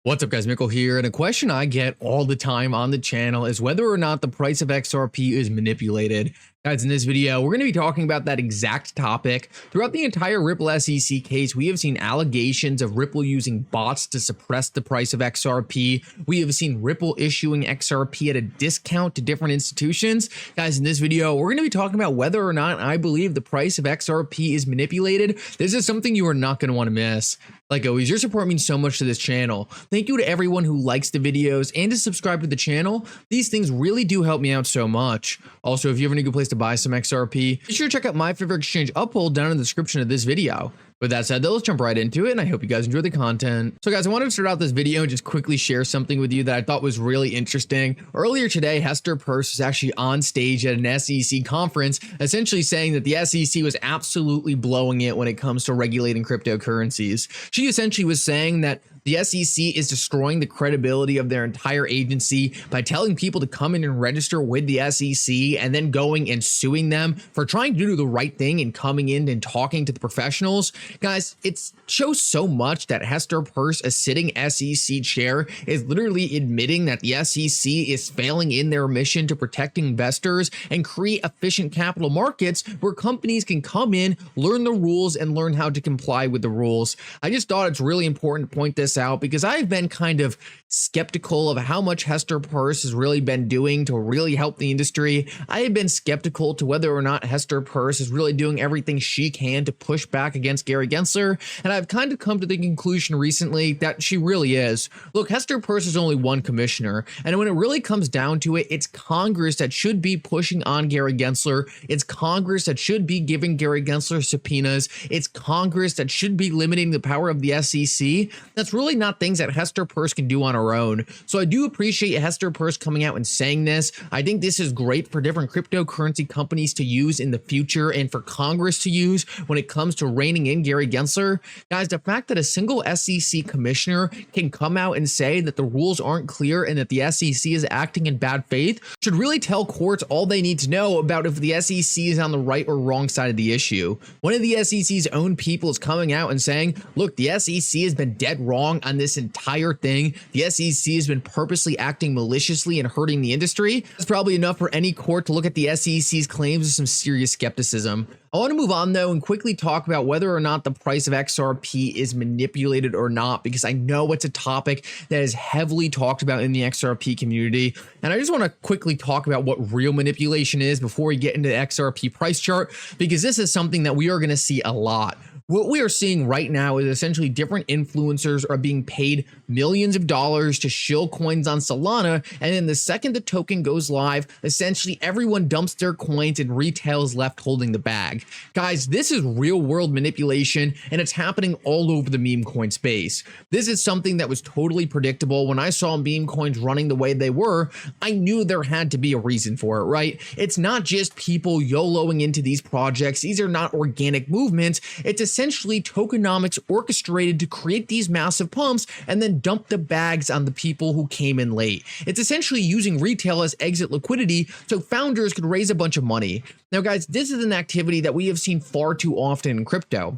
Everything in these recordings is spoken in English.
What's up guys, Mickle here, and a question I get all the time on the channel is whether or not the price of XRP is manipulated. Guys, in this video, we're going to be talking about that exact topic. Throughout the entire Ripple SEC case, we have seen allegations of Ripple using bots to suppress the price of XRP. We have seen Ripple issuing XRP at a discount to different institutions. Guys, in this video, we're going to be talking about whether or not I believe the price of XRP is manipulated. This is something you are not going to want to miss. Like always, your support means so much to this channel. Thank you to everyone who likes the videos and to subscribe to the channel. These things really do help me out so much. Also, if you have any good place to buy some XRP, be sure to check out my favorite exchange Uphold down in the description of this video. With that said, though, let's jump right into it, and I hope you guys enjoy the content. So guys, I wanted to start out this video and just quickly share something with you that I thought was really interesting. Earlier today, Hester Peirce was actually on stage at an SEC conference, essentially saying that the SEC was absolutely blowing it when it comes to regulating cryptocurrencies. She essentially was saying that the SEC is destroying the credibility of their entire agency by telling people to come in and register with the SEC and then going and suing them for trying to do the right thing and coming in and talking to the professionals. Guys, it shows so much that Hester Peirce, a sitting SEC chair, is literally admitting that the SEC is failing in their mission to protect investors and create efficient capital markets where companies can come in, learn the rules, and learn how to comply with the rules. I just thought it's really important to point this out because I've been kind of skeptical of how much Hester Peirce has really been doing to really help the industry. I have been skeptical to whether or not Hester Peirce is really doing everything she can to push back against Gary Gensler, and I've kind of come to the conclusion recently that she really is. Look, Hester Peirce is only one commissioner, and when it really comes down to it, it's Congress that should be pushing on Gary Gensler. It's Congress that should be giving Gary Gensler subpoenas. It's Congress that should be limiting the power of the SEC. That's really not things that Hester Peirce can do on her own. So I do appreciate Hester Peirce coming out and saying this. I think this is great for different cryptocurrency companies to use in the future and for Congress to use when it comes to reining in Gary Gensler. Guys, the fact that a single SEC commissioner can come out and say that the rules aren't clear and that the SEC is acting in bad faith should really tell courts all they need to know about if the SEC is on the right or wrong side of the issue. One of the SEC's own people is coming out and saying, look, the SEC has been dead wrong on this entire thing. The SEC has been purposely acting maliciously and hurting the industry. That's probably enough for any court to look at the SEC's claims with some serious skepticism. I want to move on though and quickly talk about whether or not the price of XRP is manipulated or not, because I know it's a topic that is heavily talked about in the XRP community. And I just want to quickly talk about what real manipulation is before we get into the XRP price chart, because this is something that we are going to see a lot. What we are seeing right now is essentially different influencers are being paid millions of dollars to shill coins on Solana, and then the second the token goes live, essentially everyone dumps their coins and retail is left holding the bag. Guys, this is real world manipulation, and it's happening all over the meme coin space. This is something that was totally predictable. When I saw meme coins running the way they were, I knew there had to be a reason for it, right? It's not just people YOLOing into these projects. These are not organic movements. It's essentially tokenomics orchestrated to create these massive pumps and then dump the bags on the people who came in late. It's essentially using retail as exit liquidity so founders could raise a bunch of money. Now guys, this is an activity that we have seen far too often in crypto.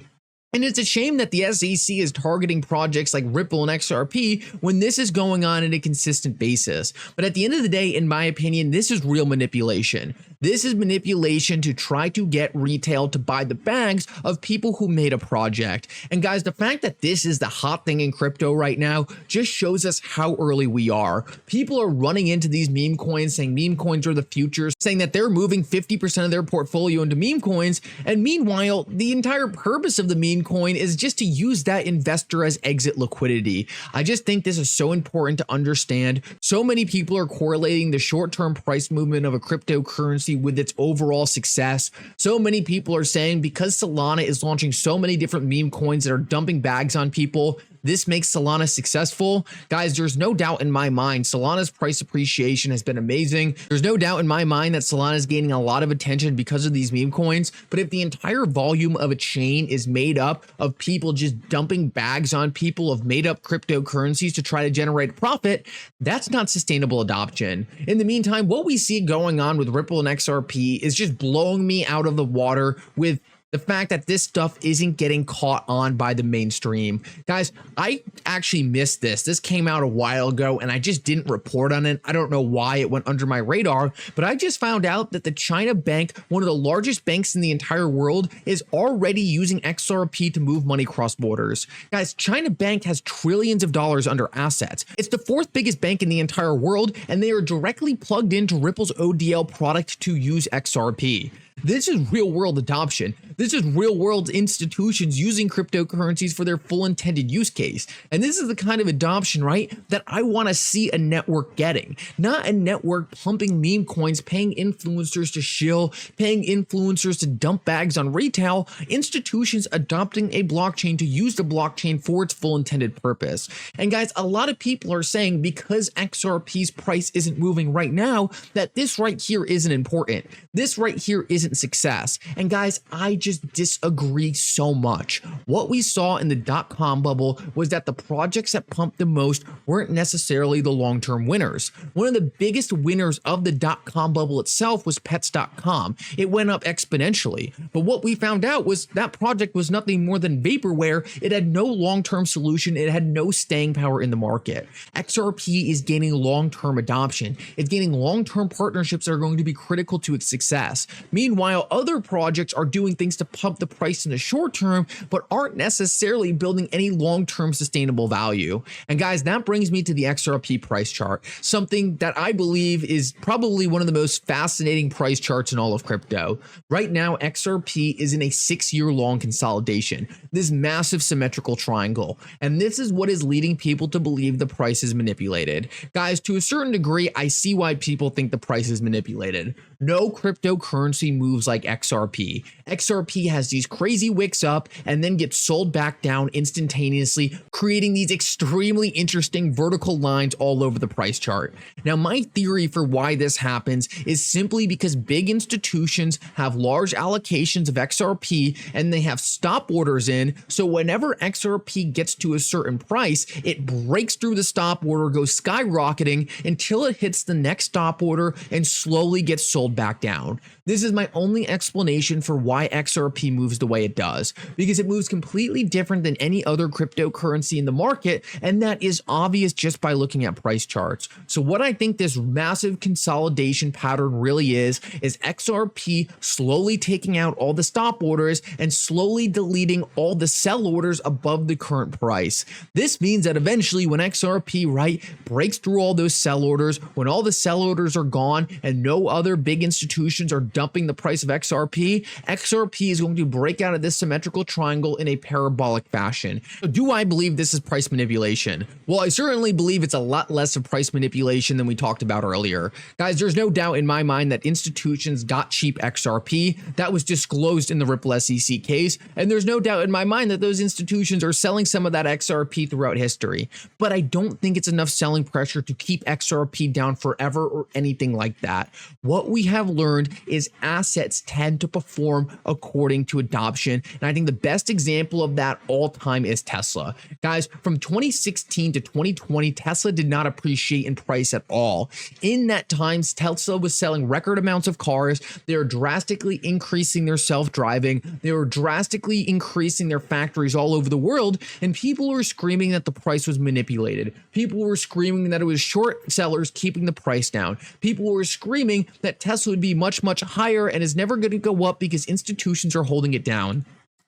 And it's a shame that the SEC is targeting projects like Ripple and XRP when this is going on a consistent basis. But at the end of the day, in my opinion, this is real manipulation. This is manipulation to try to get retail to buy the bags of people who made a project. And guys, the fact that this is the hot thing in crypto right now just shows us how early we are. People are running into these meme coins saying meme coins are the future, saying that they're moving 50% of their portfolio into meme coins. And meanwhile, the entire purpose of the meme coin is just to use that investor as exit liquidity. I just think this is so important to understand. So many people are correlating the short-term price movement of a cryptocurrency with its overall success. So many people are saying because Solana is launching so many different meme coins that are dumping bags on people, this makes Solana successful. Guys, there's no doubt in my mind Solana's price appreciation has been amazing. There's no doubt in my mind that Solana is gaining a lot of attention because of these meme coins. But if the entire volume of a chain is made up of people just dumping bags on people of made up cryptocurrencies to try to generate profit, that's not sustainable adoption. In the meantime, what we see going on with Ripple and XRP is just blowing me out of the water with the fact that this stuff isn't getting caught on by the mainstream. Guys, I actually missed this. This came out a while ago and I just didn't report on it. I don't know why it went under my radar, but I just found out that the China Bank, one of the largest banks in the entire world, is already using XRP to move money cross borders. Guys, China Bank has trillions of dollars under assets. It's the fourth biggest bank in the entire world, and they are directly plugged into Ripple's ODL product to use XRP. This is real world adoption. This is real world institutions using cryptocurrencies for their full intended use case. And this is the kind of adoption, right, that I want to see a network getting. Not a network pumping meme coins, paying influencers to shill, paying influencers to dump bags on retail. Institutions adopting a blockchain to use the blockchain for its full intended purpose. And guys, a lot of people are saying because XRP's price isn't moving right now, that this right here isn't important. This right here isn't success. And guys, I just disagree so much. What we saw in the dot-com bubble was that the projects that pumped the most weren't necessarily the long-term winners. One of the biggest winners of the dot-com bubble itself was pets.com. It went up exponentially. But what we found out was that project was nothing more than vaporware. It had no long-term solution. It had no staying power in the market. XRP is gaining long-term adoption. It's gaining long-term partnerships that are going to be critical to its success. Meanwhile, other projects are doing things to pump the price in the short term, but aren't necessarily building any long-term sustainable value. And guys, that brings me to the XRP price chart, something that I believe is probably one of the most fascinating price charts in all of crypto. Right now, XRP is in a 6-year-long consolidation, this massive symmetrical triangle. And this is what is leading people to believe the price is manipulated. Guys, to a certain degree, I see why people think the price is manipulated. No cryptocurrency moves like XRP. XRP has these crazy wicks up and then gets sold back down instantaneously, creating these extremely interesting vertical lines all over the price chart. Now, my theory for why this happens is simply because big institutions have large allocations of XRP and they have stop orders in. So whenever XRP gets to a certain price, it breaks through the stop order, goes skyrocketing until it hits the next stop order and slowly gets sold back down. This is my only explanation for why XRP moves the way it does, because it moves completely different than any other cryptocurrency in the market, and that is obvious just by looking at price charts. So what I think this massive consolidation pattern really is XRP slowly taking out all the stop orders and slowly deleting all the sell orders above the current price. This means that eventually when XRP, right, breaks through all those sell orders, when all the sell orders are gone and no other big institutions are dumping the price of XRP, XRP is going to break out of this symmetrical triangle in a parabolic fashion. So do I believe this is price manipulation? Well, I certainly believe it's a lot less of price manipulation than we talked about earlier. Guys, there's no doubt in my mind that institutions got cheap XRP. That was disclosed in the Ripple SEC case, and there's no doubt in my mind that those institutions are selling some of that XRP throughout history. But I don't think it's enough selling pressure to keep XRP down forever or anything like that. What we have learned is assets tend to perform according to adoption. And I think the best example of that all time is Tesla. Guys, from 2016 to 2020, Tesla did not appreciate in price at all. In that time, Tesla was selling record amounts of cars. They were drastically increasing their self-driving. They were drastically increasing their factories all over the world. And people were screaming that the price was manipulated. People were screaming that it was short sellers keeping the price down. People were screaming that Tesla would be much, much higher and is never going to go up because institutions are holding it down.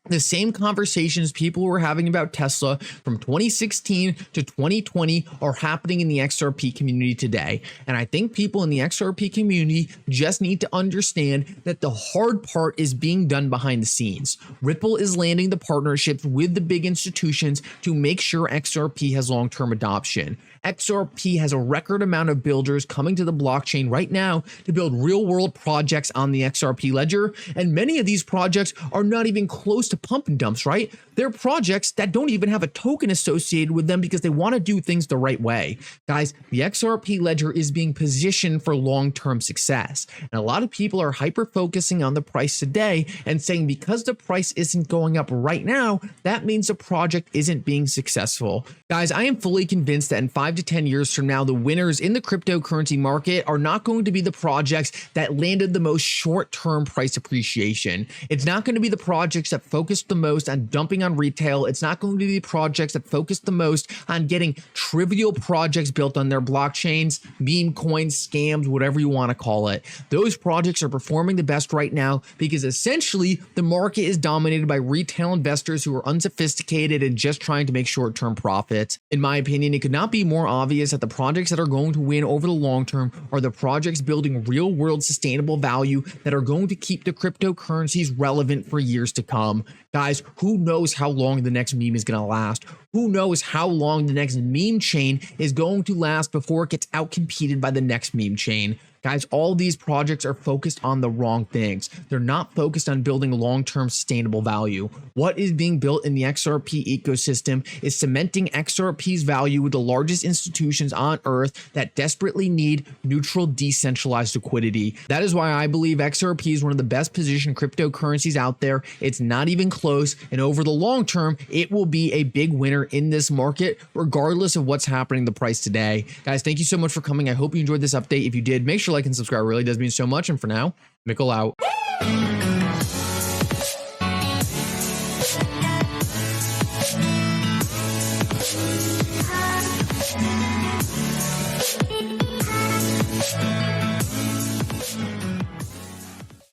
The same conversations people were having about Tesla from 2016 to 2020 are happening in the XRP community today. And I think people in the XRP community just need to understand that the hard part is being done behind the scenes. Ripple is landing the partnerships with the big institutions to make sure XRP has long-term adoption. XRP has a record amount of builders coming to the blockchain right now to build real-world projects on the XRP ledger, and many of these projects are not even close to pump and dumps, right? They're projects that don't even have a token associated with them because they want to do things the right way. Guys, the XRP ledger is being positioned for long-term success. And a lot of people are hyper-focusing on the price today and saying because the price isn't going up right now, that means the project isn't being successful. Guys, I am fully convinced that in 5 to 10 years from now, the winners in the cryptocurrency market are not going to be the projects that landed the most short-term price appreciation. It's not going to be the projects that focused the most on dumping on retail. It's not going to be the projects that focused the most on getting trivial projects built on their blockchains, meme coins, scams, whatever you want to call it. Those projects are performing the best right now because essentially the market is dominated by retail investors who are unsophisticated and just trying to make short-term profits. In my opinion, it could not be more obvious that the projects that are going to win over the long term are the projects building real-world sustainable value that are going to keep the cryptocurrencies relevant for years to come. Guys, who knows how long the next meme is going to last? Who knows how long the next meme chain is going to last before it gets outcompeted by the next meme chain? Guys, all these projects are focused on the wrong things. They're not focused on building long-term sustainable value. What is being built in the XRP ecosystem is cementing XRP's value with the largest institutions on earth that desperately need neutral, decentralized liquidity. That is why I believe XRP is one of the best positioned cryptocurrencies out there. It's not even close, and over the long term, it will be a big winner in this market, regardless of what's happening to the price today. Guys, thank you so much for coming. I hope you enjoyed this update. If you did, make sure to like and subscribe. It really does mean so much. And for now, Mickle out.